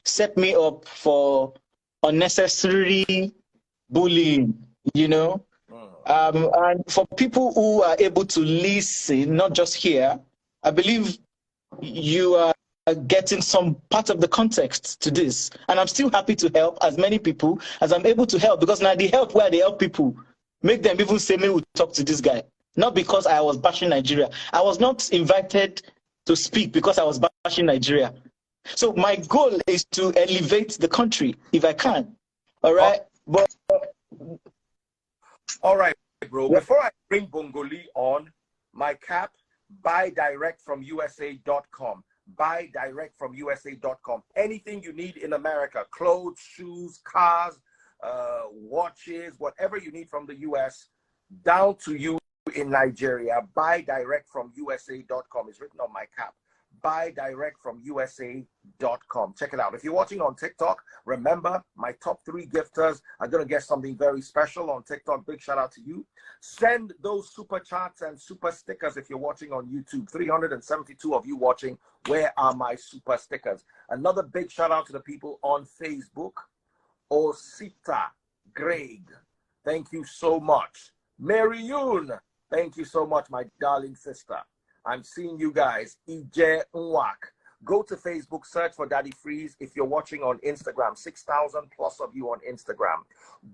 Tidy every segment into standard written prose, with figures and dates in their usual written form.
set me up for unnecessary bullying, you know. And for people who are able to listen, not just hear, I believe you are getting some part of the context to this. And I'm still happy to help as many people as I'm able to help, because now the help where they help people make them even say, me will talk to this guy. Not because I was bashing Nigeria. I was not invited to speak because I was bashing Nigeria. So my goal is to elevate the country if I can. All right. But all right, bro. Before I bring Bongolee on, my cap, buy direct from USA.com. Buy direct from USA.com. Anything you need in America, clothes, shoes, cars, watches, whatever you need from the US, down to you in Nigeria. Buy direct from USA.com. It's written on my cap. Buy direct from USA.com. Check it out. If you're watching on TikTok, remember my top 3 gifters are going to get something very special on TikTok. Big shout out to you. Send those super chats and super stickers if you're watching on YouTube. 372 of you watching. Where are my super stickers? Another big shout out to the people on Facebook. Osita Greg, thank you so much. Mary Yoon, thank you so much, my darling sister. I'm seeing you guys. Ije Nwak. Go to Facebook, search for Daddy Freeze. If you're watching on Instagram, 6,000 plus of you on Instagram.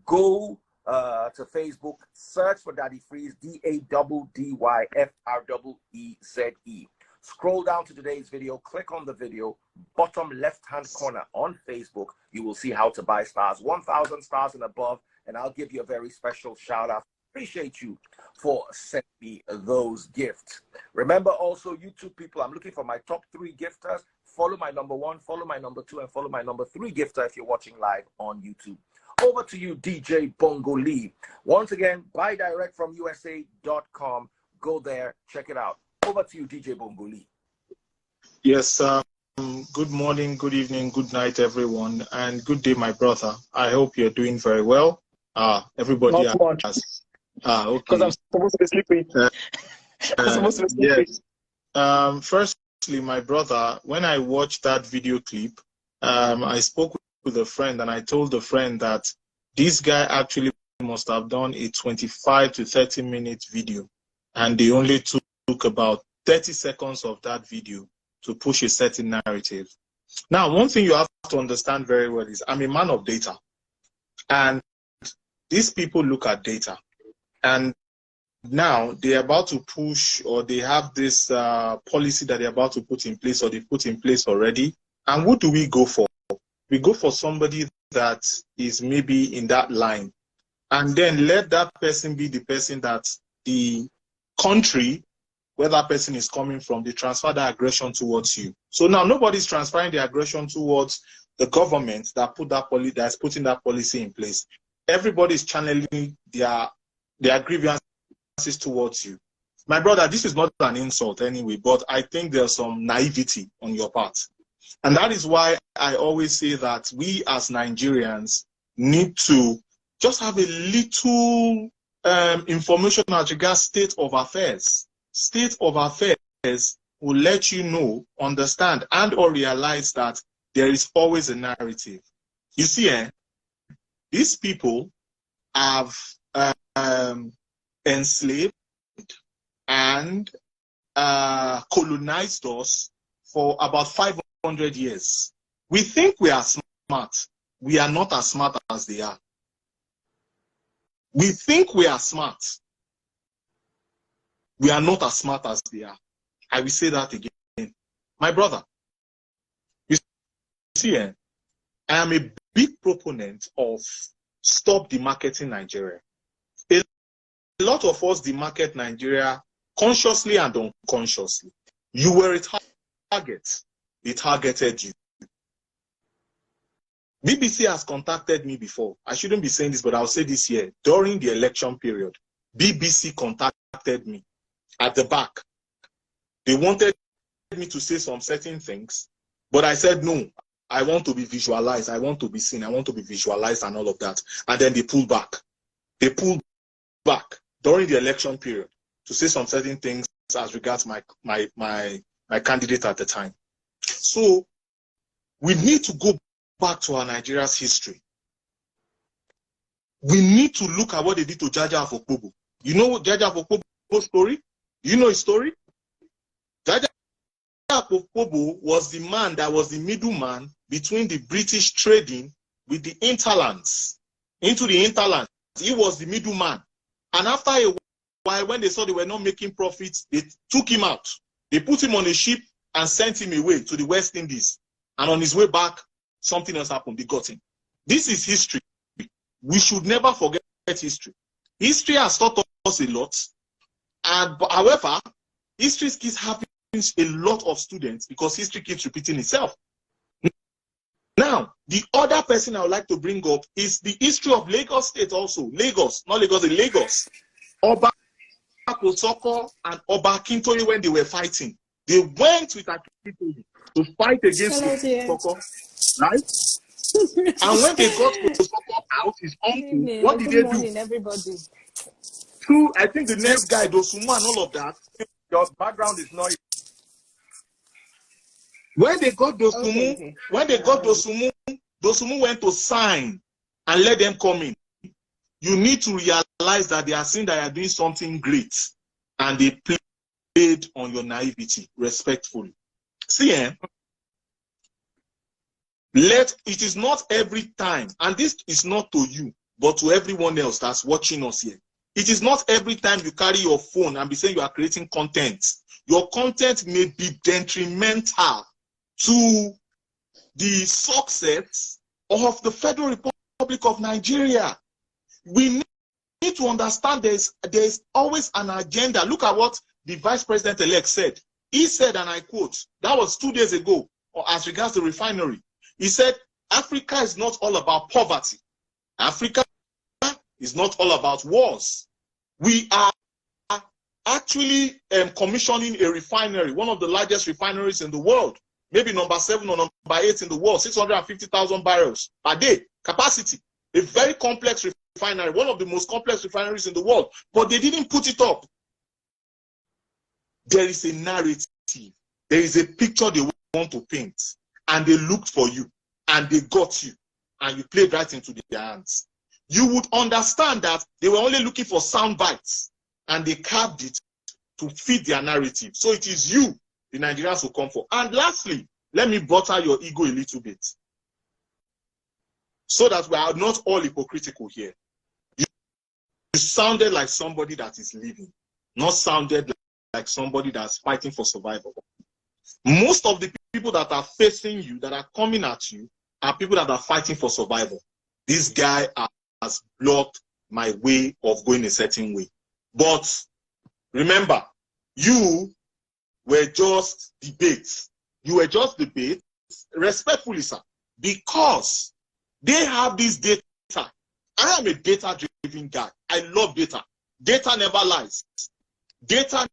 Go to Facebook, search for Daddy Freeze, DADDYFREEZE. Scroll down to today's video, click on the video, bottom left-hand corner on Facebook. You will see how to buy stars, 1,000 stars and above, and I'll give you a very special shout out. Appreciate you for sending me those gifts. Remember also, YouTube people, I'm looking for my top 3 gifters. Follow my number 1, follow my number 2, and follow my number 3 gifter if you're watching live on YouTube. Over to you, DJ Bongolee. Once again, buy direct from USA.com. Go there, check it out. Over to you, DJ Bongolee. Yes, good morning, good evening, good night, everyone, and good day, my brother. I hope you're doing very well. Everybody has. Okay. Because I'm supposed to be sleeping. I'm supposed to be sleeping. Yes. Firstly, my brother, when I watched that video clip, I spoke with a friend and I told the friend that this guy actually must have done a 25 to 30 minute video, and they only took about 30 seconds of that video to push a certain narrative. Now, one thing you have to understand very well is I'm a man of data, and these people look at data, and now they're about to push, or they have this policy that they're about to put in place, or they put in place already. And who do we go for? We go for somebody that is maybe in that line, and then let that person be the person that the country where that person is coming from, they transfer the aggression towards you. So now nobody's transferring the aggression towards the government that put that policy, that's putting that policy in place. Everybody's channeling their grievances towards you. My brother, this is not an insult anyway, but I think there's some naivety on your part. And that is why I always say that we as Nigerians need to just have a little information as regards state of affairs. State of affairs will let you know, understand, and or realize that there is always a narrative. You see, these people have enslaved and colonized us for about 500 years. We think we are smart. We are not as smart as they are. We think we are smart. We are not as smart as they are. I will say that again. My brother, you see, I am a big proponent of stop demarketing Nigeria. A lot of us demarket Nigeria consciously and unconsciously. You were a target. They targeted you. BBC has contacted me before. I shouldn't be saying this, but I'll say this here. During the election period, BBC contacted me at the back. They wanted me to say some certain things, but I said, no, I want to be visualized. I want to be seen. I want to be visualized and all of that. And then they pulled back. They pulled back during the election period to say some certain things as regards my candidate at the time. So We need to go back to our Nigeria's history. We need to look at what they did to Jaja Afokpobo. You know Jaja Afokpobo's story? You know his story? Jaja Afokpobo was the man that was the middleman between the British trading with the hinterlands. Into the hinterlands. He was the middleman. And after a while, when they saw they were not making profits, they took him out. They put him on a ship and sent him away to the West Indies. And on his way back, something else happened. They got him. This is history. We should never forget history. History has taught us a lot. And however, history keeps having a lot of students because history keeps repeating itself. Now, the other person I would like to bring up is the history of Lagos State also. Lagos, not Lagos, Lagos. Oba Kosoko and Oba Akintoye, when they were fighting, they went with Akintoye to fight against Kosoko, right? And when they got Kosoko out, his uncle, what did they do? Everybody. Two, I think the next guy, Dosumu and all of that. Your background is noisy. When they got Dosumu, Dosumu went to sign and let them come in. You need to realize that they are saying that you are doing something great, and they played on your naivety, respectfully. See, it is not every time, and this is not to you, but to everyone else that's watching us here. It is not every time you carry your phone and be saying you are creating content. Your content may be detrimental to the success of the Federal Republic of Nigeria. We need to understand there's always an agenda. Look at what the Vice President-elect said. He said, and I quote, that was 2 days ago, or as regards the refinery. He said, Africa is not all about poverty. Africa is not all about wars. We are actually commissioning a refinery, one of the largest refineries in the world. Maybe number 7 or number 8 in the world, 650,000 barrels per day capacity. A very complex refinery, one of the most complex refineries in the world. But they didn't put it up. There is a narrative. There is a picture they want to paint. And they looked for you. And they got you. And you played right into their hands. You would understand that they were only looking for sound bites. And they carved it to fit their narrative. So it is you the Nigerians will come for. And lastly, let me butter your ego a little bit, so that we are not all hypocritical here. You sounded like somebody that is living, not sounded like somebody that's fighting for survival. Most of the people that are facing you, that are coming at you, are people that are fighting for survival. This guy has blocked my way of going a certain way. But remember, you were just debates. You were just debates, respectfully, sir, because they have this data. I am a data-driven guy. I love data. Data never lies. Data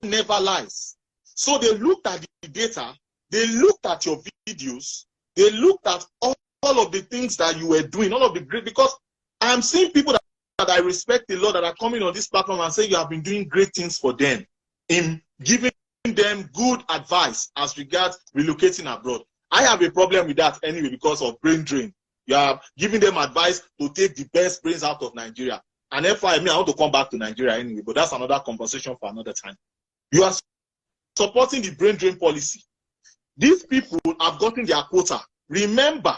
never lies. So they looked at the data, they looked at your videos, they looked at all of the things that you were doing, all of the great, because I'm seeing people that I respect a lot that are coming on this platform and saying you have been doing great things for them in giving them good advice as regards relocating abroad. I have a problem with that anyway because of brain drain. You are giving them advice to take the best brains out of Nigeria. And therefore, I want to come back to Nigeria anyway, but that's another conversation for another time. You are supporting the brain drain policy. These people have gotten their quota. Remember,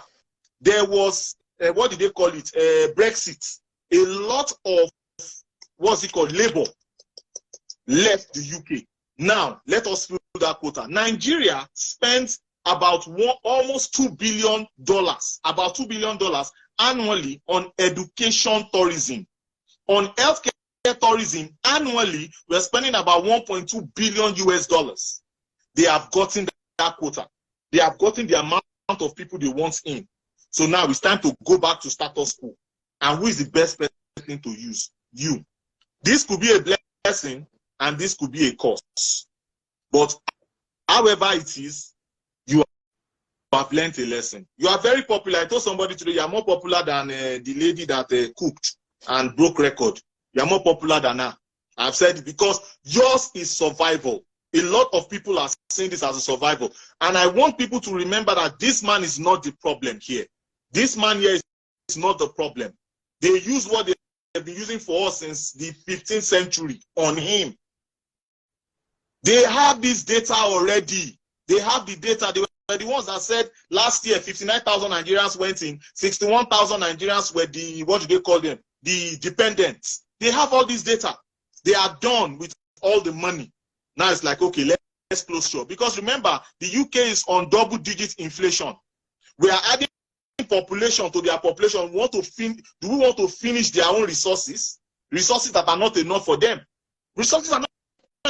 there was, what did they call it? Brexit. A lot of, what's it called, labor left the UK. Now, let us fill that quota. Nigeria spends about almost $2 billion, about $2 billion annually on education tourism. On healthcare tourism, annually, we're spending about $1.2 billion US. They have gotten that quota. They have gotten the amount of people they want in. So now it's time to go back to status quo. And who is the best person to use? You. This could be a blessing, and this could be a curse. But however it is, you have learned a lesson. You are very popular. I told somebody today, you are more popular than the lady that cooked and broke record. You are more popular than her. I've said it because yours is survival. A lot of people are seeing this as a survival. And I want people to remember that this man is not the problem here. This man here is not the problem. They use what they've been using for us since the 15th century on him. They have this data already. They have the data. They were the ones that said last year 59,000 Nigerians went in, 61,000 Nigerians were the, what do they call them? The dependents. They have all this data. They are done with all the money. Now it's like, okay, let's close shop. Because remember, the UK is on double-digit inflation. We are adding population to their population. Do we want to finish their own resources? Resources that are not enough for them. Resources are not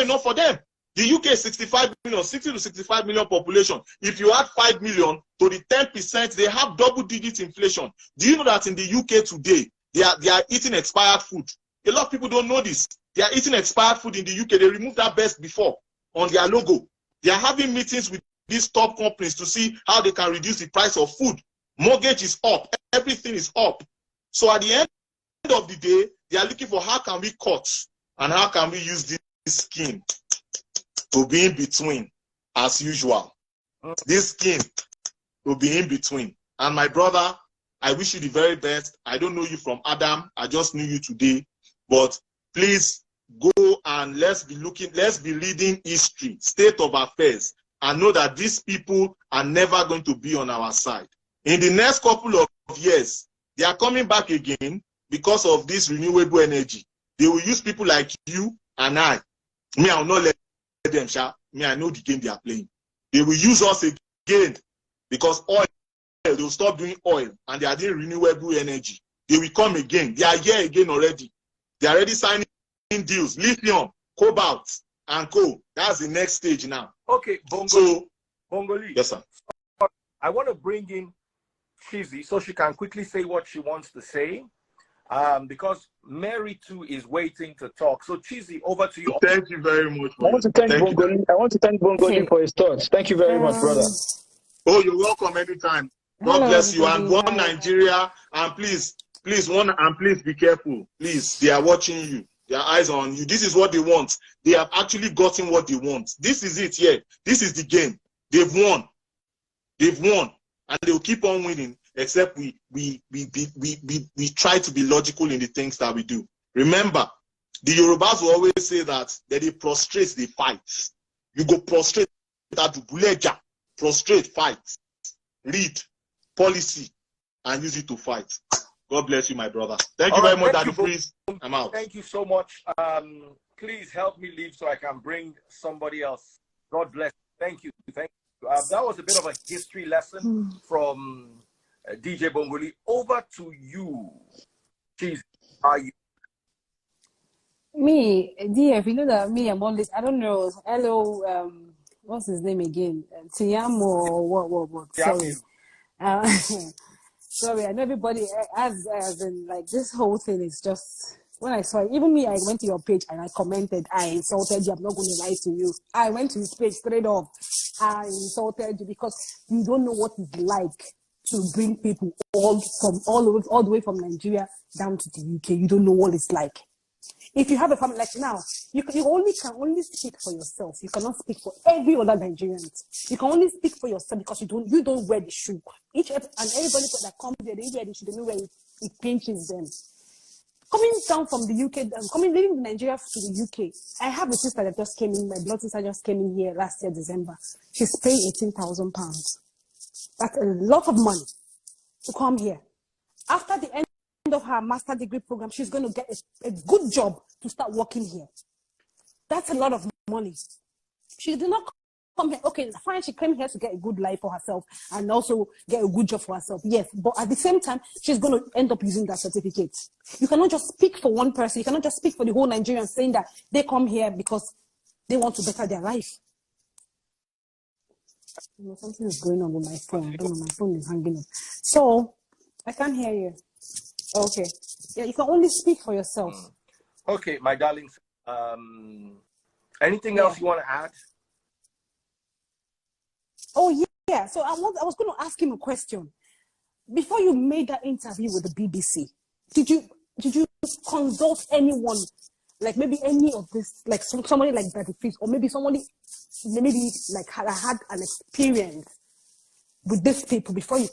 enough for them. The UK is 65 million, 60 to 65 million population. If you add 5 million to the 10%, they have double-digit inflation. Do you know that in the UK today, they are eating expired food? A lot of people don't know this. They are eating expired food in the UK. They removed that best before on their logo. They are having meetings with these top companies to see how they can reduce the price of food. Mortgage is up. Everything is up. So at the end of the day, they are looking for how can we cut and how can we use this scheme to be in between as usual. This scheme will be in between. And my brother, I wish you the very best. I don't know you from Adam. I just knew you today. But please go and let's be reading history, state of affairs, and know that these people are never going to be on our side. In the next couple of years, they are coming back again because of this renewable energy. They will use people like you and I. Me, I will not let them, sha. Me, I know the game they are playing. They will use us again because oil, they will stop doing oil and they are doing renewable energy. They will come again. They are here again already. They are already signing deals, lithium, cobalt, and coal. That's the next stage now. Okay, Bongolee. Yes, sir. I want to bring in Chizzy so she can quickly say what she wants to say. Because Mary too is waiting to talk. So Chizzy, over to you. Thank you very much. I want to thank Bongolee for his thoughts. Thank you very much, brother. Oh, you're welcome anytime. God bless you. And one Nigeria, and please be careful. Please, they are watching you. Their eyes on you. This is what they want. They have actually gotten what they want. This is it. Yeah, this is the game. They've won. They've won, and they'll keep on winning. Except we try to be logical in the things that we do. Remember, the Yorubas will always say that they prostrate, they fight. You go prostrate, prostrate, fight, read policy, and use it to fight. God bless you, my brother. Thank you very much, Daddy Freeze. I'm out. Thank you so much. Please help me leave so I can bring somebody else. God bless. Thank you. Thank you. That was a bit of a history lesson from DJ Bongolee. Over to you. Jeez, are you? Me, DF, you know that me, I'm always, I don't know, hello, what's his name again? Tiamiyu or what? Sorry. Sorry, I know everybody, as in, like, this whole thing is just, when I saw it, even me, I went to your page and I commented, I insulted you, I'm not going to lie to you. I went to his page straight off. I insulted you because you don't know what it's like to bring people all the way from Nigeria down to the UK. You don't know what it's like. If you have a family like now, you can only speak for yourself. You cannot speak for every other Nigerian. You can only speak for yourself because you don't wear the shoe. And everybody that comes there, they wear the shoe. They know where it pinches them. Coming down from the UK, living in Nigeria to the UK, I have a sister that just came in. My blood sister just came in here last year, December. She's paying £18,000. That's a lot of money to come here. After the end of her master degree program, she's going to get a good job to start working here. That's a lot of money. She did not come here. Okay, fine, she came here to get a good life for herself and also get a good job for herself. Yes, but at the same time, she's going to end up using that certificate. You cannot just speak for one person. You cannot just speak for the whole Nigerians saying that they come here because they want to better their life. You know, something is going on with my phone. I don't know, my phone is hanging up. So, I can't hear you. Okay. Yeah, you can only speak for yourself. Okay, my darlings. Anything else you want to add? Oh, yeah. So, I was going to ask him a question. Before you made that interview with the BBC, did you consult anyone like maybe any of this, like somebody like that or maybe somebody maybe like had an experience with these people before you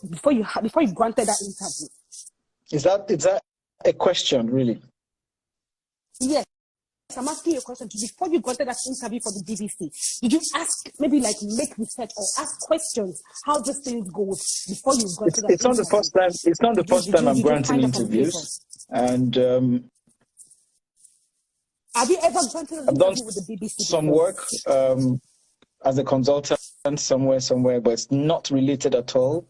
granted that interview? Is that a question, really? Yes. I'm asking you a question. Before you got to that interview for the BBC, did you ask, maybe like make research or ask questions how this thing goes before you got to that It's not the first time. It's not the first time I'm granting interviews. And have you ever granted an interview with the BBC? Some work as a consultant somewhere, but it's not related at all.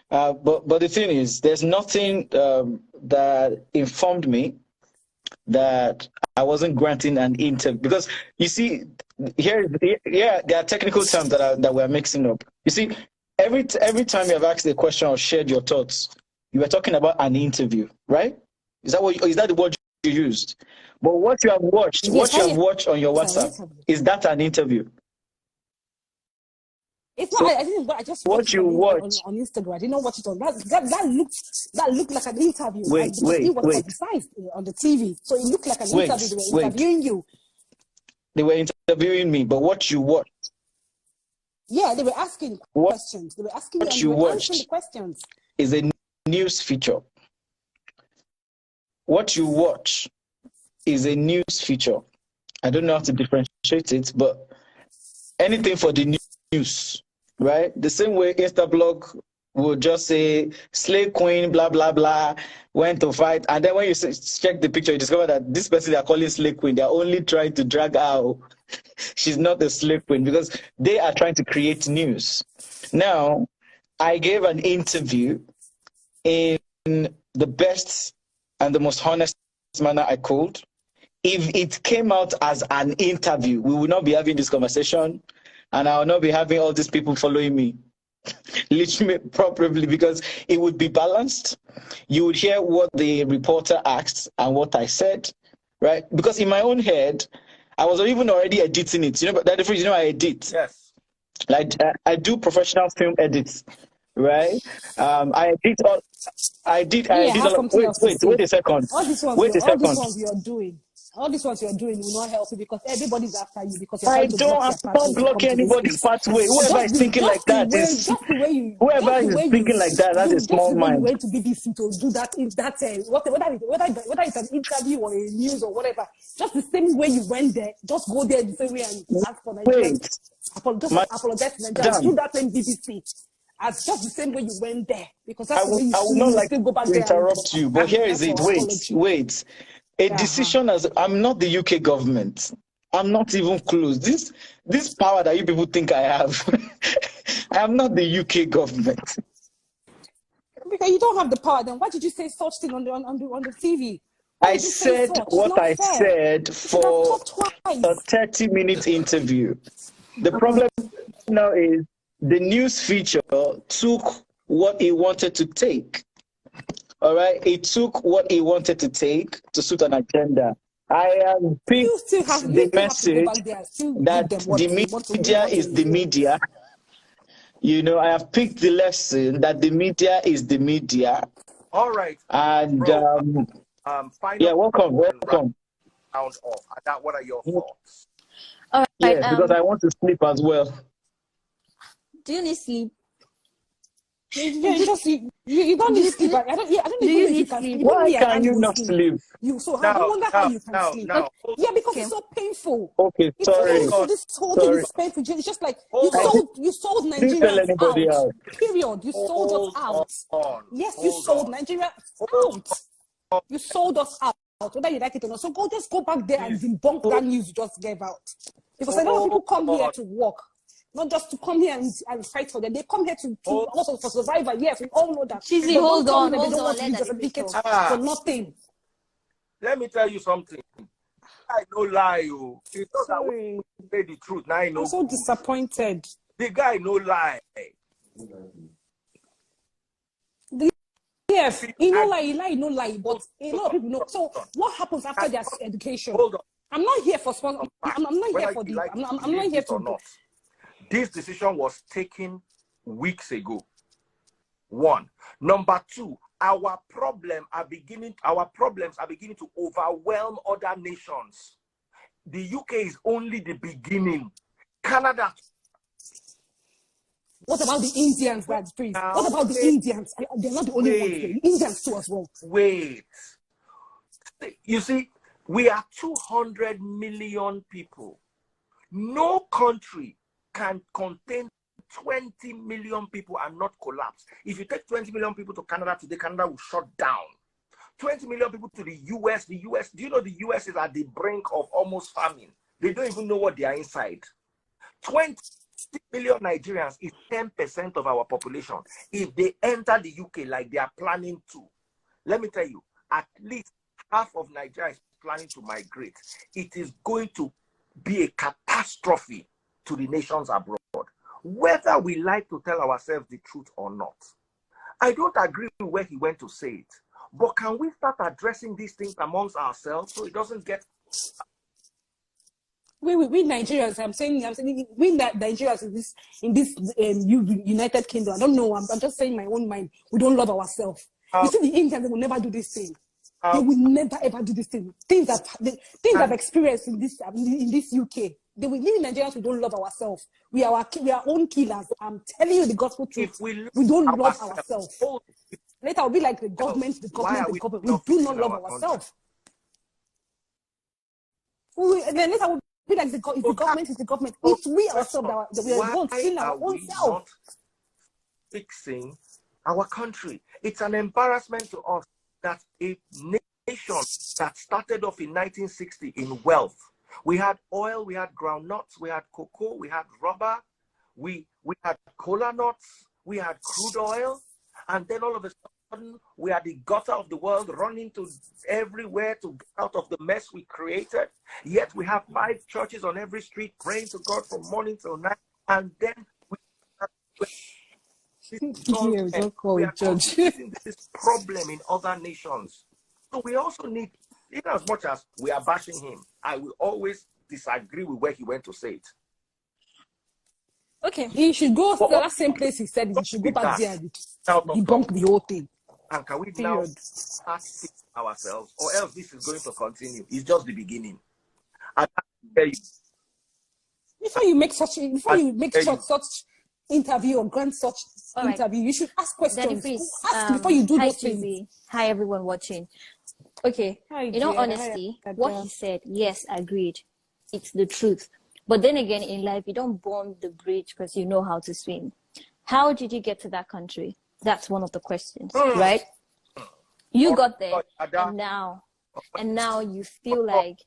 But the thing is, there's nothing that informed me that I wasn't granting an interview, because you see, there are technical terms that we're mixing up. You see, every time you have asked a question or shared your thoughts, you were talking about an interview, right? Is that the word you used? But what you have watched, on your WhatsApp, is that an interview? It's not. I didn't. I just watched it on Instagram. I didn't watch it on that looked like an interview. Wait. It was publicized on the TV, so it looked like an interview. They were interviewing you. They were interviewing me, but what you watched? Yeah, they were asking questions. They were asking what you, you watched answering the questions. Is a news feature. What you watch is a news feature. I don't know how to differentiate it, but anything for the news. Right? The same way Instablog will just say slave queen, blah, blah, blah, went to fight. And then when you check the picture, you discover that this person they are calling slave queen, they're only trying to drag her out. She's not a slave queen, because they are trying to create news. Now, I gave an interview in the best and the most honest manner I could. If it came out as an interview, we would not be having this conversation. And I will not be having all these people following me, literally, probably, because it would be balanced. You would hear what the reporter asked and what I said, right? Because in my own head, I was even already editing it. You know, but that difference, I edit. Yes. Like I do professional film edits, right? I edit all. I did. Wait a second. All these ones you're doing. All these ones you're doing will not help you, because everybody's after you, because you're trying to block their pathway. I don't block anybody's pathway. Whoever is thinking like that is thinking like that. That's a small mind. You went to BBC to do that whether it's an interview or a news or whatever. Just the same way you went there, just go there the same way and ask for Nigeria. Apologize to Nigeria. Do that in BBC. As just the same way you went there, because that's the way I would not like to interrupt you, but here is it. Wait. A decision I'm not the UK government. I'm not even close. This power that you people think I have, I am not the UK government. Because you don't have the power, then why did you say such thing on the TV? I said what I said for a 30-minute interview. The problem now is the news feature took what he wanted to take. All right, it took what he wanted to take to suit an agenda. I have picked the message that the media is the media. I have picked the lesson that the media is the media. All right. And welcome. Off. What are your thoughts? All right. Yeah, because I want to sleep as well. Do you need sleep? You don't need sleep. I don't know if you can sleep. Why can you not sleep? I wonder how you can sleep. Yeah, because it's so painful. Okay, sorry. This whole thing is painful. It's just like you sold Nigeria out. Period. You sold us out. Yes, you sold Nigeria out. You sold us out. Whether you like it or not. So just go back there and debunk that news you just gave out. Because a lot of people come here to work. Not just to come here and fight for them. They come here to also for survival. Yes, we all know that. Chizzy, hold on. They don't want to be certificates for nothing. Let me tell you something. I no lie, you. It's not that we say the truth. Now I know. I'm so disappointed. The guy no lie. Yes, he no lie, but a lot of people know. So what happens after their education? Hold on. I'm not here for sponsor. I'm not here for the. I'm not here to. This decision was taken weeks ago. 1. Number 2, our problems are beginning to overwhelm other nations. the UK is only the beginning. Canada. What about the Indians, Brad, please? What about the Indians? They're not the only ones there. The Indians too as well. Wait. You see, we are 200 million people. No country can contain 20 million people and not collapse. If you take 20 million people to Canada today, Canada will shut down. 20 million people to the US, do you know the US is at the brink of almost famine? They don't even know what they are inside. 20 million Nigerians is 10% of our population. If they enter the UK like they are planning to, let me tell you, at least half of Nigeria is planning to migrate. It is going to be a catastrophe to the nations abroad, whether we like to tell ourselves the truth or not. I don't agree with where he went to say it, but can we start addressing these things amongst ourselves so it doesn't get... We Nigerians, I'm saying we Nigerians in this United Kingdom. I don't know. I'm just saying my own mind. We don't love ourselves. You see, the Indians, they will never do this thing. They will never ever do this thing. Things I've experienced in this UK. They will leave Nigerians. We don't love ourselves. We are our own killers. I'm telling you the gospel truth. We don't love ourselves. Later, we'll be like the government. We do not love ourselves. Then later, we'll be like the government is the government. It's we ourselves that we are going to kill our own self. Fixing our country. It's an embarrassment to us that a nation that started off in 1960 in wealth. We had oil, we had groundnuts, we had cocoa, we had rubber, we had cola nuts, we had crude oil, and then all of a sudden we are the gutter of the world, running to everywhere to get out of the mess we created. Yet we have 5 churches on every street praying to God from morning till night, and then we are facing this problem in other nations. So we also need, in as much as we are bashing him, I will always disagree with where he went to say it. Okay, he should go to that same place he said he should go back there and debunk the whole thing. And can we now start fixing ourselves, or else this is going to continue? It's just the beginning. And I tell you, before you make such interview or grant such interview, you should ask questions. Ask before you do those things. Hi, everyone watching. Okay, in all honesty, what he said, yes, agreed. It's the truth. But then again, in life, you don't burn the bridge because you know how to swim. How did you get to that country? That's one of the questions, right? You got there, and now you feel like...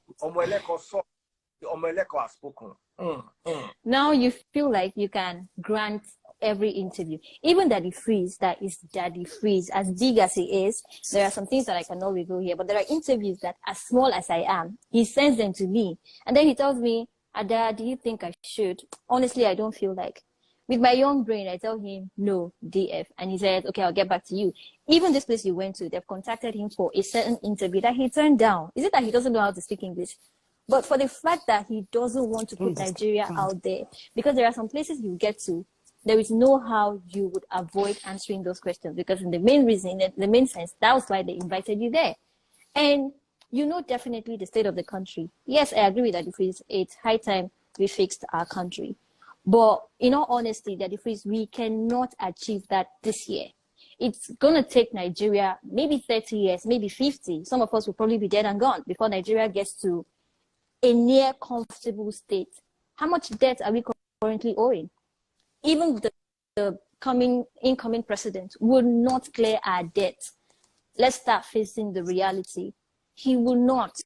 Now you feel like you can grant every interview. Even Daddy Freeze, that is Daddy Freeze, as big as he is, there are some things that I cannot reveal here, but there are interviews that, as small as I am, he sends them to me. And then he tells me, Ada, do you think I should? Honestly, I don't feel like. With my young brain, I tell him, no, DF. And he says, okay, I'll get back to you. Even this place you went to, they've contacted him for a certain interview that he turned down. Is it that he doesn't know how to speak English? But for the fact that he doesn't want to put Nigeria out there, because there are some places you get to, there is no how you would avoid answering those questions, because in the main reason, in the main sense, that was why they invited you there. And you know definitely the state of the country. Yes, I agree with that. It's high time we fixed our country. But in all honesty, Daddy Freeze, we cannot achieve that this year. It's going to take Nigeria maybe 30 years, maybe 50. Some of us will probably be dead and gone before Nigeria gets to a near comfortable state. How much debt are we currently owing? Even the incoming president will not clear our debt. Let's start facing the reality. He will not.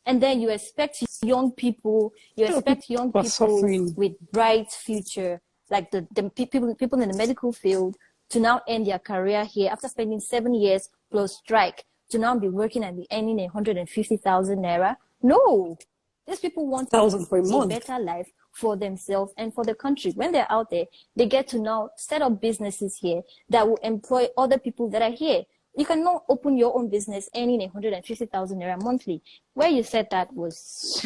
And then you expect young people with bright future, like the people in the medical field, to now end their career here after spending 7 years plus strike, to now be working and be earning 150,000 naira. No, these people want a better life for themselves and for the country. When they're out there, they get to now set up businesses here that will employ other people that are here. You cannot open your own business earning 150,000 naira monthly. Where you said that was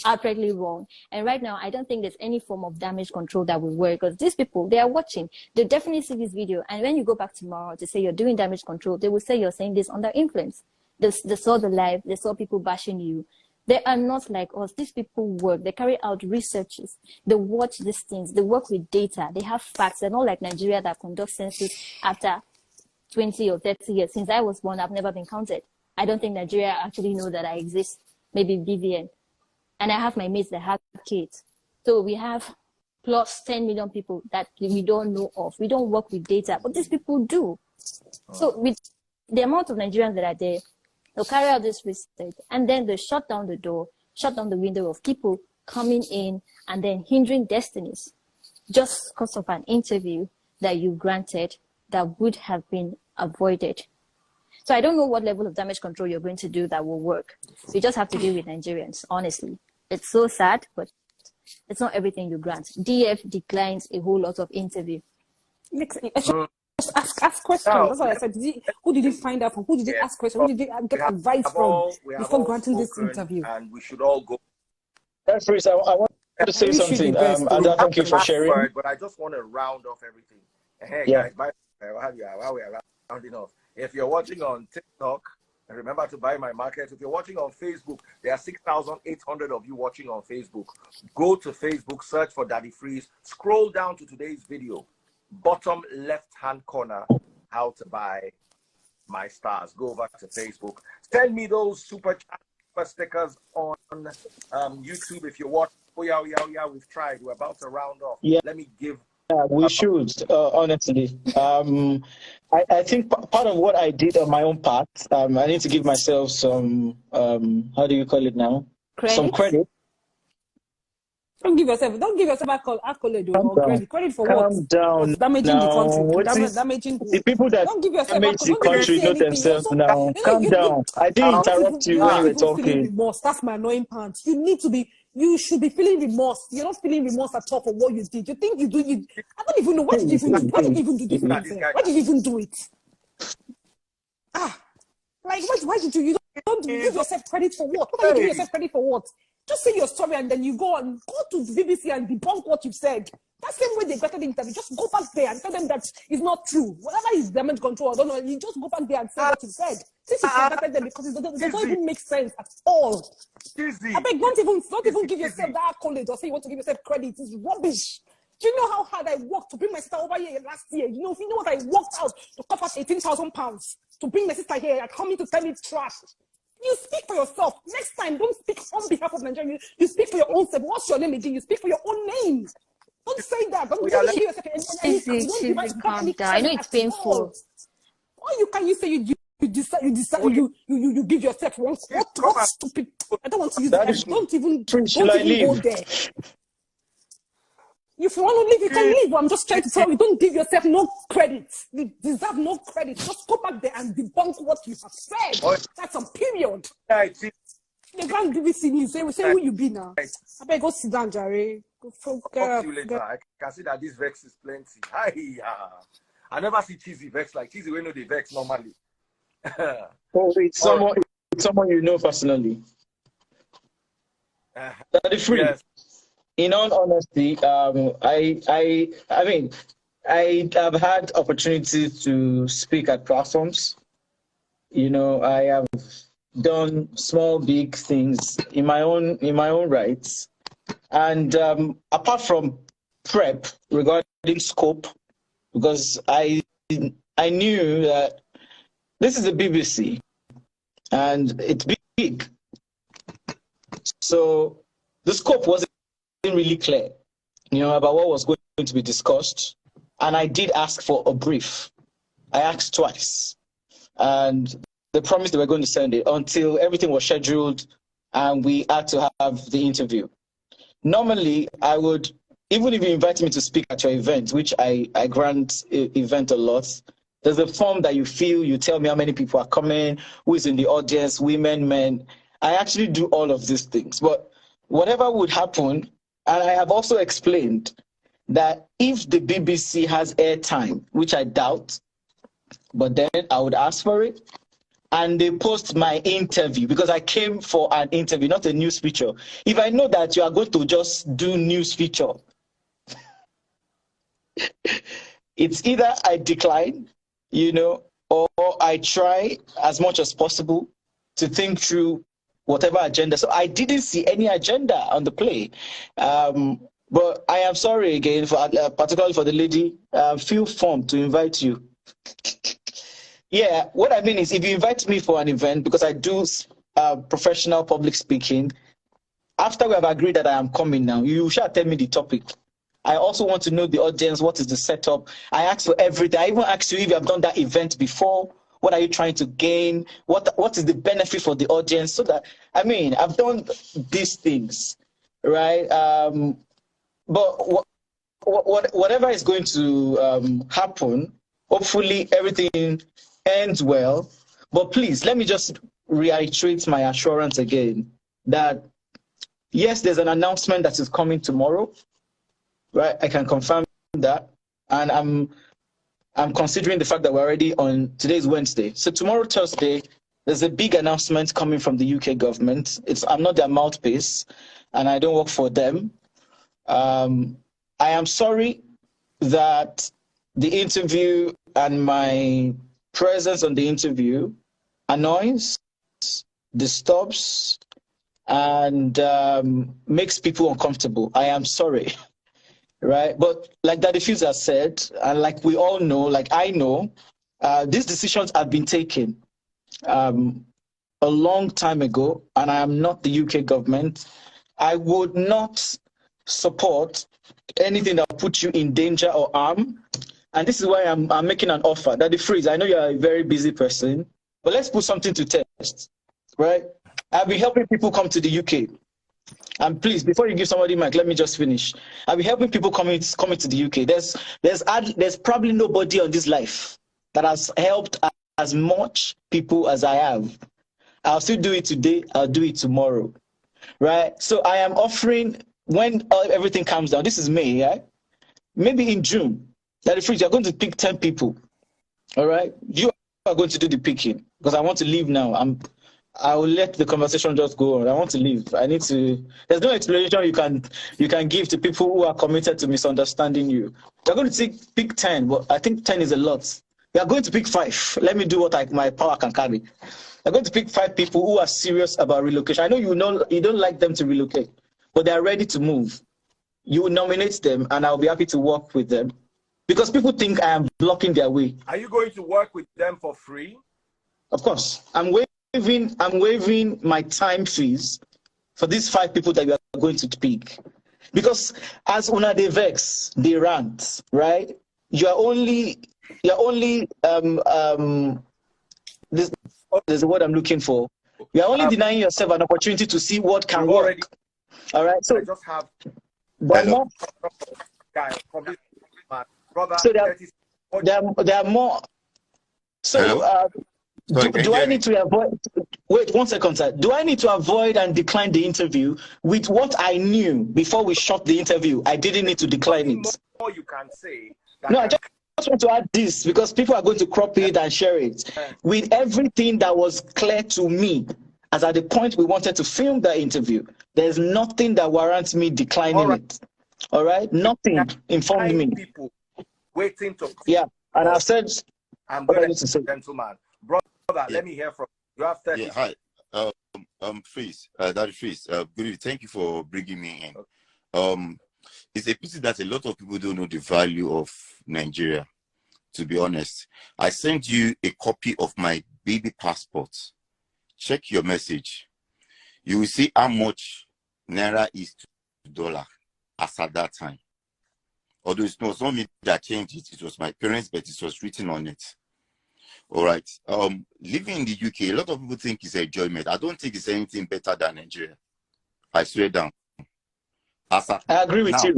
outrightly wrong. And right now, I don't think there's any form of damage control that will work, because these people, they are watching. They definitely see this video. And when you go back tomorrow to say you're doing damage control, they will say you're saying this under influence. They saw the live. They saw people bashing you. They are not like us. These people work. They carry out researches. They watch these things. They work with data. They have facts. They're not like Nigeria that conducts census after 20 or 30 years. Since I was born, I've never been counted. I don't think Nigeria actually know that I exist. Maybe Vivian. And I have my mates that have kids. So we have plus 10 million people that we don't know of. We don't work with data, but these people do. So with the amount of Nigerians that are there, they'll carry out this research, and then they shut down the door, shut down the window of people coming in and then hindering destinies just because of an interview that you granted that would have been avoided. So I don't know what level of damage control you're going to do that will work. You just have to deal with Nigerians, honestly. It's so sad, but it's not everything you grant. DF declines a whole lot of interview. Just ask questions. That's what I said. Who did you find out from? Who did you ask questions? Who did you get advice from before granting this interview? And we should all go. That's Chris, I want to say something. Ada, thank you for sharing. Word, but I just want to round off everything. Hey guys, while we are rounding off, if you're watching on TikTok, remember to buy my market. If you're watching on Facebook, there are 6,800 of you watching on Facebook. Go to Facebook, search for Daddy Freeze, scroll down to today's video. Bottom left-hand corner, how to buy my stars. Go over to Facebook. Send me those super stickers on YouTube if you watch. Oh yeah, we've tried. We're about to round off. Yeah. Let me give. Yeah, we should, honestly. I think part of what I did on my own part, I need to give myself some, how do you call it now? Credit? Some credit. Don't give yourself accolade or credit. Credit for Calm what? down. Damaging the country. Damaging the people that don't give yourself damage the country, not themselves now. Calm down. I didn't interrupt you when you were talking. Remorse. That's my annoying part. You should be feeling remorse. You're not feeling remorse at all for what you did. You think you do it. I don't even know. Why did you even do this? Why did you even do it? Like, why did you don't give yourself credit for what? What are you giving yourself credit for what? Just say your story and then you go to the BBC and debunk what you've said. That same way they got the interview, just go back there and tell them that it's not true. Whatever is damage control, I don't know, you just go back there and say what you said. Since you forgot them because it doesn't even make sense at all. I beg, don't even give yourself that accolade or say you want to give yourself credit. It's rubbish. Do you know how hard I worked to bring my sister over here last year? You know what I worked out to cover £18,000 to bring my sister here and coming to tell me trash. You speak for yourself. Next time, don't speak on behalf of Nigeria. You speak for your own self. What's your name again? You speak for your own name. Don't say that. Don't give yourself. Calm down. I know it's painful. Or you say you give yourself one. What stupid? I don't want to use that. Don't even go there. If you want to leave, you can leave. I'm just trying to tell you, don't give yourself no credit. You deserve no credit. Just go back there and debunk what you have said. That's a period. You can't give it to me. Say who you be now. I better go sit down, Jerry. Talk to you later. I can see that this vex is plenty. I never see cheesy vex like cheesy when they vex normally. It's someone you know personally. That is free. Yes. In all honesty, I mean, I have had opportunities to speak at platforms. You know, I have done small, big things in my own rights. And apart from prep regarding scope, because I knew that this is the BBC and it's big. So the scope wasn't really clear, about what was going to be discussed. And I did ask for a brief. I asked twice. And they promised they were going to send it until everything was scheduled and we had to have the interview. Normally, I would, even if you invite me to speak at your event, which I grant event a lot, there's a form that you fill, you tell me how many people are coming, who is in the audience, women, men. I actually do all of these things. But whatever would happen, and I have also explained that if the BBC has airtime, which I doubt, but then I would ask for it, and they post my interview, because I came for an interview, not a news feature. If I know that you are going to just do news feature, it's either I decline, or I try as much as possible to think through whatever agenda. So I didn't see any agenda on the play. But I am sorry again, for particularly for the lady. Feel formed to invite you. Yeah, what I mean is, if you invite me for an event, because I do professional public speaking, after we have agreed that I am coming now, you shall tell me the topic. I also want to know the audience, what is the setup. I ask for everything. I even ask you if you have done that event before. What are you trying to gain? What is the benefit for the audience? So that, I mean, I've done these things, right? But whatever is going to happen, hopefully everything ends well. But please, let me just reiterate my assurance again that, yes, there's an announcement that is coming tomorrow, right? I can confirm that. And I'm considering the fact that we're already on, today's Wednesday. So tomorrow, Thursday, there's a big announcement coming from the UK government. I'm not their mouthpiece, and I don't work for them. I am sorry that the interview and my presence on the interview annoys, disturbs, and makes people uncomfortable. I am sorry, right? But like Daddy Fuse has said, and like we all know, like I know, these decisions have been taken a long time ago, and I am not the UK government. I would not support anything that puts you in danger or harm. And this is why I'm making an offer. Daddy Freeze, I know you're a very busy person, but let's put something to test, right? I'll be helping people come to the UK. And please, before you give somebody mic, let me just finish. I'll be helping people coming to the UK. There's probably nobody on this life that has helped as much people as I have. I'll still do it today. I'll do it tomorrow, right? So I am offering, when everything comes down, this is May, right? Maybe in June, Daddy Freeze, you're going to pick 10 people, all right? You are going to do the picking, because I want to leave now. I will let the conversation just go on. I want to leave. I need to. There's no explanation you can give to people who are committed to misunderstanding you. You're going to pick 10, but I think 10 is a lot. You are going to pick 5. Let me do what my power can carry. You're going to pick 5 people who are serious about relocation. I know you don't like them to relocate, but they are ready to move. You will nominate them, and I'll be happy to work with them, because people think I am blocking their way. Are you going to work with them for free? Of course, I'm waiving my time fees for these 5 people that you are going to pick, because as una they vex, they rant, right? You're only there's a word I'm looking for. You're only denying yourself an opportunity to see what can work. All right, so I just have more, guy from this brother. so there are more. So do I need to avoid? Wait 1 second, sir. Do I need to avoid and decline the interview with what I knew before we shot the interview? I didn't need to decline it. More you can say. No, I just want to add this, because people are going to crop it and share it. With everything that was clear to me, as at the point we wanted to film the interview, there's nothing that warrants me declining it. All right? Nothing informed me. People waiting to. Yeah, and I've said. I'm going to say, gentleman, brother, let me hear from you. You have 30. Yeah, hi. Freeze, Daddy Freeze. Good evening. Thank you for bringing me in. It's a pity that a lot of people don't know the value of Nigeria, to be honest. I sent you a copy of my baby passport. Check your message. You will see how much Naira is to dollar as at that time. Although it was not me that changed it, it was my parents, but it was written on it. All right. Living in the UK, a lot of people think it's enjoyment. I don't think it's anything better than Nigeria. I swear down. I agree with you.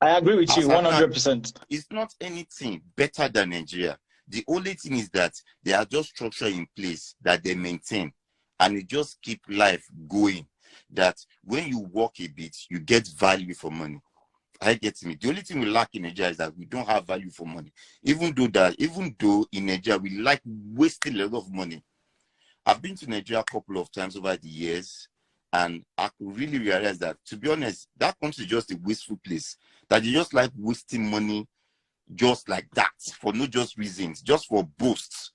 I agree with you 100%. It's not anything better than Nigeria. The only thing is that they are just structure in place that they maintain, and it just keep life going. That when you work a bit, you get value for money. I get me. The only thing we lack in Nigeria is that we don't have value for money. Even though in Nigeria we like wasting a lot of money. I've been to Nigeria a couple of times over the years, and I could really realize that, to be honest, that country is just a wasteful place. That you just like wasting money just like that for no just reasons, just for boasts.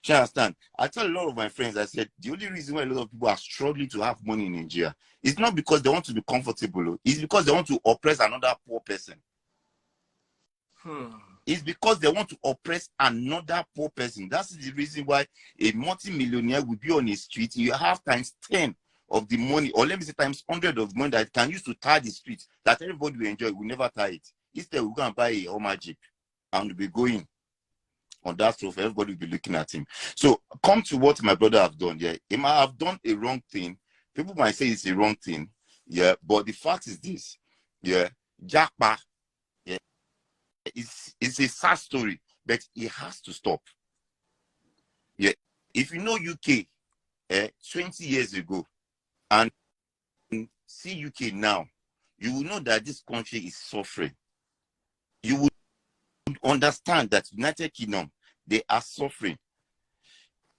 You understand? I tell a lot of my friends, I said, the only reason why a lot of people are struggling to have money in Nigeria is not because they want to be comfortable. It's because they want to oppress another poor person. It's because they want to oppress another poor person. That's the reason why a multi-millionaire will be on the street. You have times 10 of the money, or let me say times 100 of money that can use to tar the street, that everybody will enjoy. We never tar it. Instead, we're going to buy a Hummer Jeep and we'll be going on that stuff. Everybody will be looking at him. So come to what my brother have done. Yeah, he might have done a wrong thing. People might say it's a wrong thing. Yeah, but the fact is this. Yeah, Jackpa. Yeah, it's a sad story, but it has to stop. Yeah, if you know UK 20 years ago and see UK now, you will know that this country is suffering. You would understand that United Kingdom, they are suffering.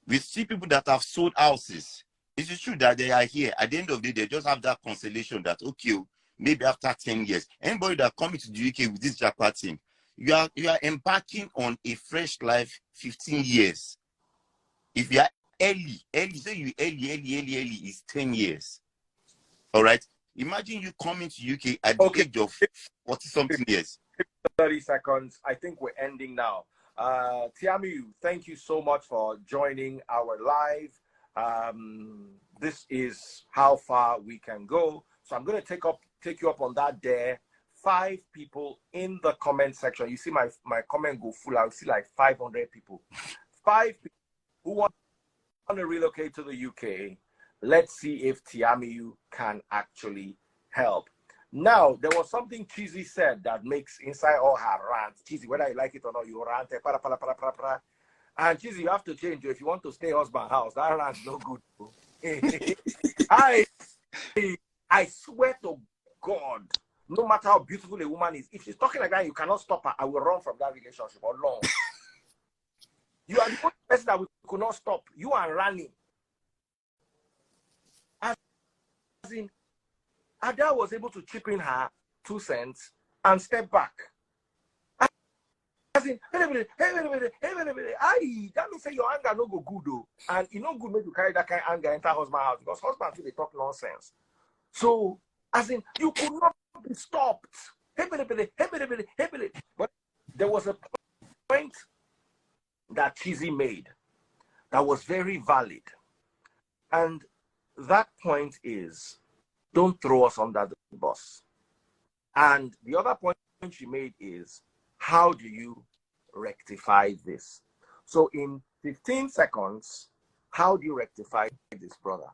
We see people that have sold houses. It is true that they are here. At the end of the day, they just have that consolation that, okay, maybe after 10 years, anybody that coming to the UK with this Japan thing, you are embarking on a fresh life 15 years. If you are early, say you early is 10 years. All right? Imagine you coming to UK at the age of 40-something years. 30 seconds. I think we're ending now. Tiamiyu, thank you so much for joining our live. This is how far we can go. So I'm going to take you up on that there. 5 people in the comment section. You see my comment go full. I'll see like 500 people. 5 people who want to relocate to the UK. Let's see if Tiamiyu can actually help. Now, there was something Cheesy said that makes inside all her rants. Cheesy, whether you like it or not, you rant. And Cheesy, you have to change. If you want to stay husband house, that rant's no good. I swear to God, no matter how beautiful a woman is, if she's talking like that, you cannot stop her. I will run from that relationship alone. You are the only person that we could not stop. You are running. As in, Ada was able to chip in her 2 cents and step back. As in, hey, that means say your anger no go good though. And you no good make you carry that kind of anger into husband's house because husband they talk nonsense. So, as in, you could not be stopped. But there was a point that Cheesy made that was very valid. And that point is, don't throw us under the bus. And the other point she made is, how do you rectify this? So in 15 seconds, how do you rectify this, brother?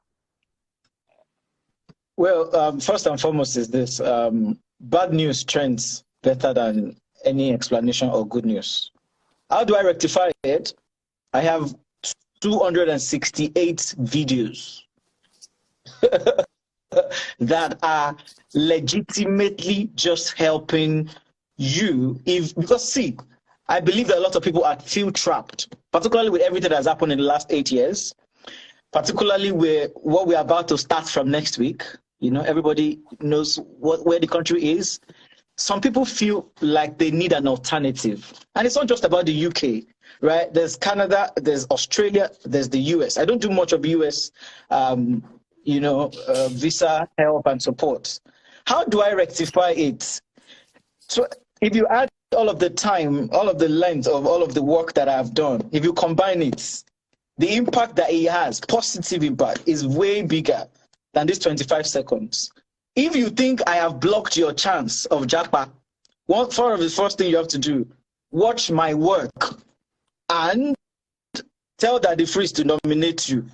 Well, first and foremost is this. Bad news trends better than any explanation or good news. How do I rectify it? I have 268 videos that are legitimately just helping you. Because see, I believe that a lot of people feel trapped, particularly with everything that's happened in the last 8 years, particularly with what we're about to start from next week. You know, everybody knows where the country is. Some people feel like they need an alternative. And it's not just about the UK, right? There's Canada, there's Australia, there's the US. I don't do much of US, visa help and support. How do I rectify it? So if you add all of the time, all of the length of all of the work that I've done, if you combine it, the impact that it has, positive impact, is way bigger than this 25 seconds. If you think I have blocked your chance of Jackpot, one of the first thing you have to do, watch my work and tell Daddy Freeze to nominate you.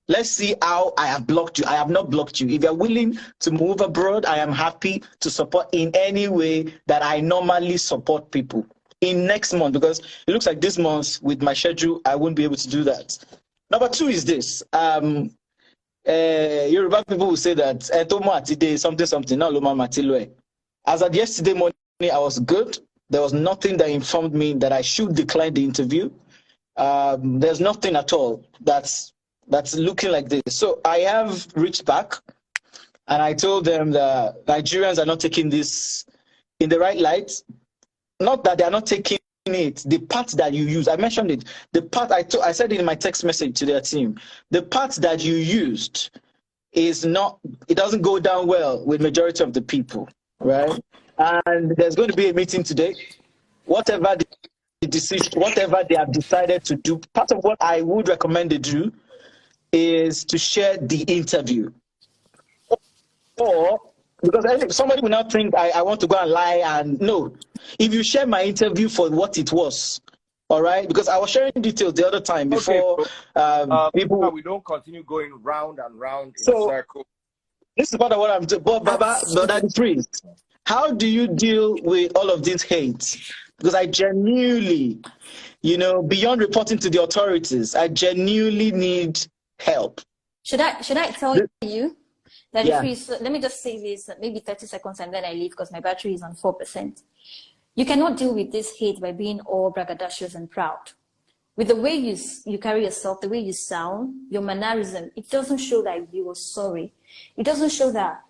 Let's see how I have blocked you. I have not blocked you. If you're willing to move abroad, I am happy to support in any way that I normally support people. In next month, because it looks like this month with my schedule, I won't be able to do that. Number 2 is this. Yoruba people will say that something. As of yesterday morning, I was good. There was nothing that informed me that I should decline the interview. There's nothing at all that's looking like this. So I have reached back and I told them that Nigerians are not taking this in the right light. Not that they are not taking it, the part that you use, I mentioned it, the part I said it in my text message to their team, the part that you used is not, it doesn't go down well with majority of the people, right? And there's going to be a meeting today. Whatever the decision, whatever they have decided to do, part of what I would recommend they do is to share the interview. Or, because somebody will now think I want to go and lie, and no. If you share my interview for what it was, all right? Because I was sharing details the other time before people... We don't continue going round and round in a circle. This is part of what I'm doing. But Daddy Freeze, how do you deal with all of these hate? Because I genuinely, you know, beyond reporting to the authorities, I genuinely need help. Should I tell you? That Freeze, let me just say this, maybe 30 seconds and then I leave because my battery is on 4%. You cannot deal with this hate by being all braggadocious and proud. With the way you carry yourself, the way you sound, your mannerism, it doesn't show that you are sorry. It doesn't show that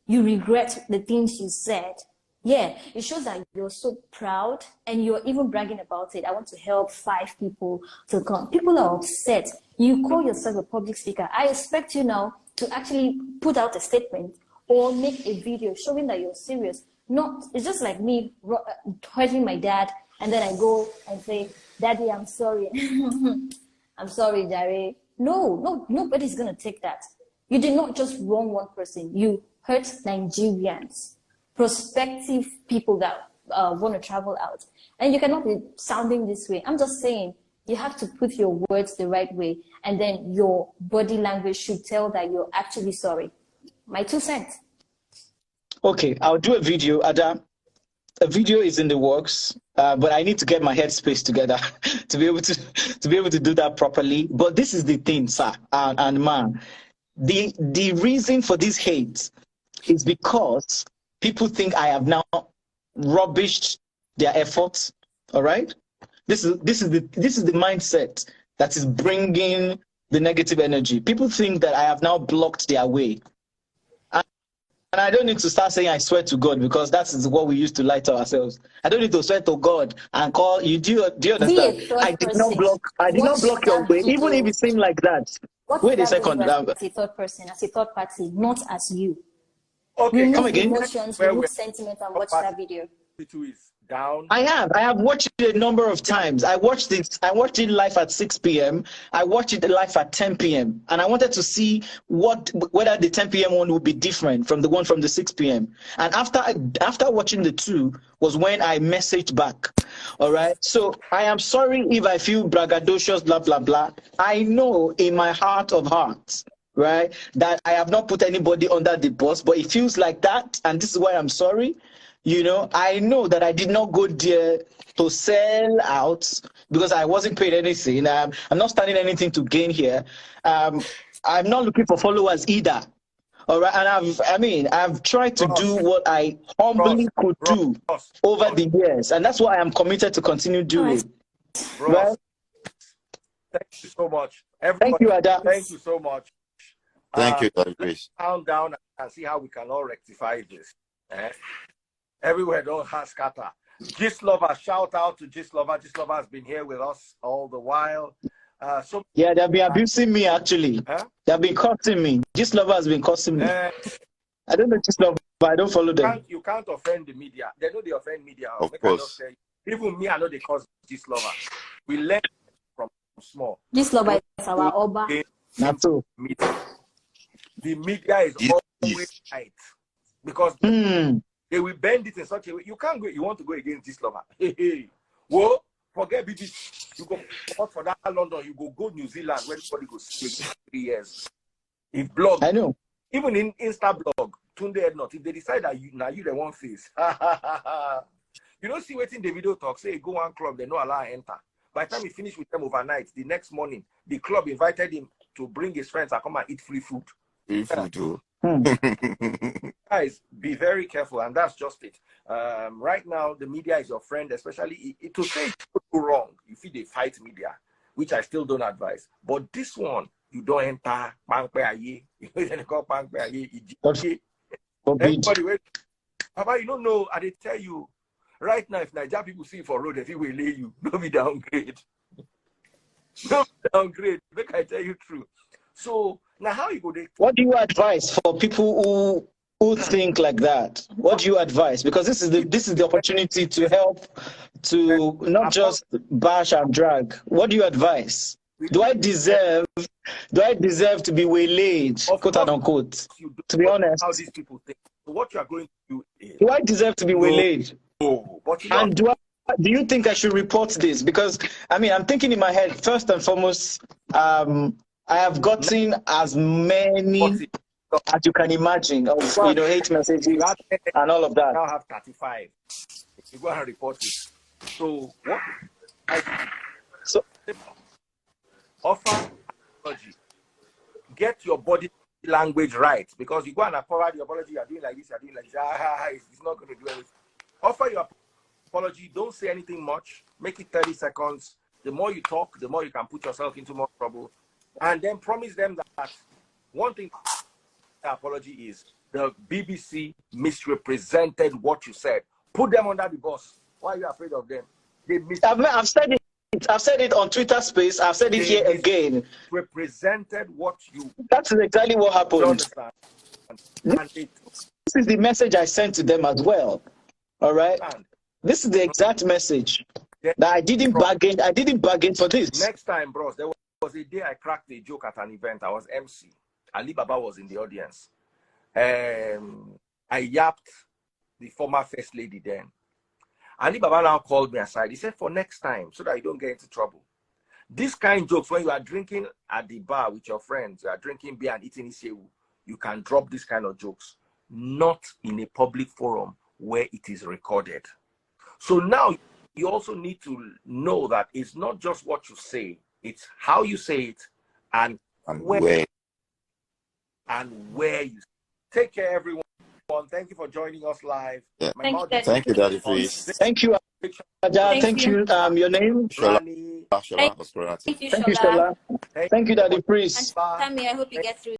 you regret the things you said. Yeah, it shows that you're so proud and you're even bragging about it. I want to help 5 people to come. People are upset. You call yourself a public speaker. I expect you now to actually put out a statement or make a video showing that you're serious. It's just like me hurting my dad and then I go and say, Daddy, I'm sorry. I'm sorry, Jare. No, nobody's going to take that. You did not just wrong one person. You hurt Nigerians, prospective people that want to travel out. And you cannot be sounding this way. I'm just saying, you have to put your words the right way, and then your body language should tell that you're actually sorry. My 2 cents. Okay, I'll do a video, Ada. A video is in the works, but I need to get my headspace together to be able to do that properly. But this is the thing, sir and man. The reason for this hate is because people think I have now rubbished their efforts. All right. This is the mindset that is bringing the negative energy. People think that I have now blocked their way. And I don't need to start saying I swear to God, because that is what we used to lie to ourselves. I don't need to swear to God and call you. Do you understand? I did not block your way, even if it seemed like that. Wait a second. As a third person, as a third party, not as you. Okay, remove come again. Emotions, remove sentiment, and watch that video. Down. I have watched it a number of times. I watched it live at 6 p.m. I watched it live at 10 p.m. and I wanted to see whether the 10 p.m. one would be different from the one from the 6 p.m. And after watching the two was when I messaged back. All right. So I am sorry if I feel braggadocious, blah blah blah. I know in my heart of hearts, right, that I have not put anybody under the bus, but it feels like that, and this is why I'm sorry. You know, I know that I did not go there to sell out because I wasn't paid anything. I'm not standing anything to gain here. I'm not looking for followers either. All right, and I've tried to do what I humbly could do over the years, and that's what I am committed to continue doing. Right? Thank you so much. Everybody, thank you, Ada. Thank you so much. Thank you, Chris. Calm down and see how we can all rectify this. Everywhere don't have scatter. Gist Lover, shout out to Gist Lover. Gist Lover has been here with us all the while. Yeah, they've been abusing me actually. Huh? They've been cursing me. Gist Lover has been cursing me. I don't know Gist Lover, but I don't follow them. You can't offend the media. They know they offend media. Of course. Even me, I know they cause Gist Lover. We learn from small. Gist Lover is our Oba. Not so. The media is always right because. They will bend it in such a way. You can't go. You want to go against this lover. Whoa, forget BT. You go for that London. You go New Zealand where everybody goes 3 years. If blog, I know. Even in Insta blog, Tunde not. If they decide that you the one face. You don't see waiting the video talk. Say go one club, they no allow enter. By the time he finished with them overnight, the next morning, the club invited him to bring his friends and come and eat free food. Free food too. Guys, be very careful, and that's just it. Right now, the media is your friend, especially to say you go wrong. You feel they fight media, which I still don't advise. But this one, you don't enter. Everybody, wait. Papa, you don't know. I tell you, Right now, if Nigeria people see you for road, they will lay you. Don't be downgrade. Don't be downgrade. Make I tell you true. So now, how you go there? What do you advise for people who think like that? What do you advise? Because this is the opportunity to help, to not just bash and drag. What do you advise? Do I deserve to be waylaid, quote and unquote? To be honest, how these people think. So what you are going to do is, do I deserve to be waylaid? No, but and do you think I should report this? Because I mean, I'm thinking in my head, first and foremost, I have gotten as many as you can imagine of hate messages and all of that. Now have 35. You go and report it. So what? Offer apology. Get your body language right, because you go and provide your apology. You're doing like this. You're doing like this. It's not going to do anything. Offer your apology. Don't say anything much. Make it 30 seconds. The more you talk, the more you can put yourself into more trouble. And then promise them that one thing, the apology is the BBC misrepresented what you said. Put them under the bus. Why are you afraid of them? I've said it. I've said it on Twitter Space. I've said it here again. Represented what you. That's exactly what happened. This is the message I sent to them as well. All right. This is the exact message that I didn't bargain. I didn't bargain for this. Next time, bros, there was a day I cracked a joke at an event. I was MC. Ali Baba was in the audience. I yapped the former first lady then. Ali Baba now called me aside. He said, for next time, so that you don't get into trouble. This kind of jokes, when you are drinking at the bar with your friends, you are drinking beer and eating isewu, you can drop this kind of jokes. Not in a public forum where it is recorded. So now you also need to know that it's not just what you say, it's how you say it and where. And where you take care, everyone. Thank you for joining us live. Yeah. Thank you, Daddy Freeze. Thank you, Aja. Thank you. Your name? Shola. Thank you, Shola. Thank you, Daddy Freeze. And Tammy, I hope you get through.